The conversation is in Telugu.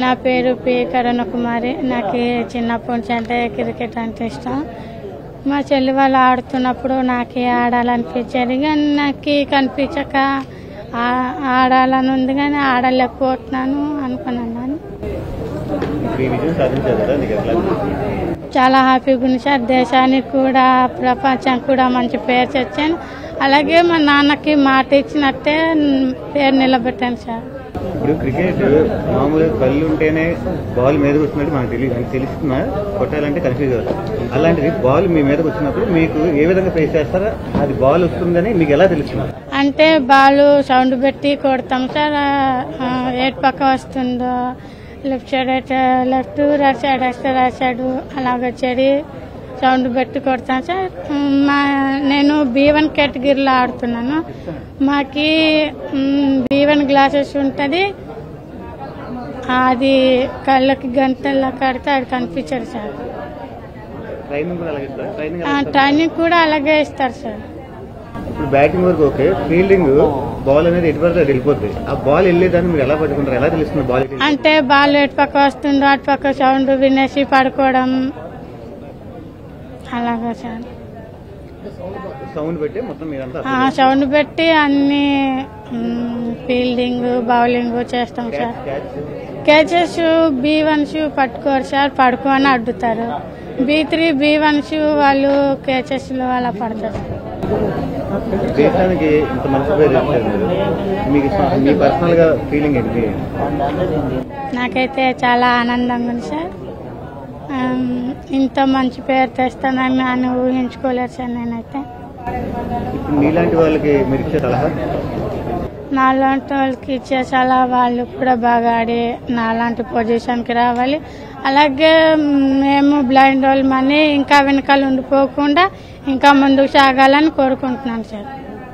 నా పేరు పి కరుణకుమారి. నాకు చిన్నప్పటి నుంచి అంటే క్రికెట్ అంటే ఇష్టం. మా చెల్లి వాళ్ళు ఆడుతున్నప్పుడు నాకు ఆడాలనిపించేది, కానీ నాకు కనిపించక ఆడాలని ఉంది కానీ ఆడలేకపోతున్నాను అనుకున్నాను. చాలా హ్యాపీగా ఉంది సార్. దేశానికి కూడా ప్రపంచానికి కూడా మంచి పేరు తెచ్చాను. అలాగే మా నాన్నకి మాట ఇచ్చినట్టే పేరు నిలబెట్టాను సార్. ఇప్పుడు క్రికెట్ మామూలుగా కళ్ళు ఉంటేనే బాల్ మీదకి వచ్చినట్టు మనకు తెలుస్తున్నా కొట్టాలంటే కన్ఫ్యూజ్ అవుతుంది. అలాంటిది బాల్ మీ మీదకి వచ్చినప్పుడు మీకు ఏ విధంగా ఫేస్ చేస్తారా? అది బాల్ వస్తుందని మీకు ఎలా తెలుస్తుంది? అంటే బాల్ సౌండ్ పెట్టి కొడతాం సార్. ఏటు పక్క వస్తుందో, లెఫ్ట్ సైడ్ అయితే లెఫ్ట్, రైట్ సైడ్ అయితే రైట్ సైడ్ అలాగ చెడి సౌండ్ పెట్టి కొడతాను సార్. నేను B1 కేటగిరీలో ఆడుతున్నాను. మాకి B1 గ్లాసెస్ ఉంటుంది. అది కళ్ళకి గంటల్లో కడితే అది కనిపించదు సార్. ట్రైనింగ్ కూడా అలాగే ఇస్తారు సార్. ఇప్పుడు బ్యాటింగ్ వరకు ఓకే, ఫీల్డింగ్ బాల్ అనేది ఎటు పడితే వెళ్ళిపోతుంది. ఆ బాల్ వెళ్ళేదాన్ని మీరు ఎలా పట్టుకుంటారు? ఎలా తెలుస్తుంది బాల్? అంటే బాల్ ఎటు పక్క వస్తుందో అటు పక్క సౌండ్ వినేసి పడుకోవడం అలాగా సార్. సౌండ్ పెట్టి మొత్తం సౌండ్ పెట్టి అన్ని ఫీల్డింగ్ బౌలింగ్ చేస్తాం సార్. క్యాచెస్ B1 పట్టుకోరు సార్, పడుకోని అడ్డుతారు. B3 B1 వాళ్ళు క్యాచెస్ లో అలా పడతారు. దేశానికి ఇంత మంచి పేరు మీకు మీ పర్సనల్ గా ఫీలింగ్ ఏంటి? నాకైతే చాలా ఆనందంగా ఉంది సార్. ఇంత మంచి పేరు తెస్తానని నేను ఊహించుకోలేదు సార్. నేనైతే ఇప్పుడు మీలాంటి వాళ్ళకి మీరు ఇచ్చే సలహా? నాలాంటి వాళ్ళకి ఇచ్చే సలహా వాళ్ళు కూడా బాగా ఆడి నాలాంటి పొజిషన్కి రావాలి. అలాగే మేము బ్లైండ్ వాళ్ళమని ఇంకా వెనకాల ఉండిపోకుండా ఇంకా ముందుకు సాగాలని కోరుకుంటున్నాను సార్.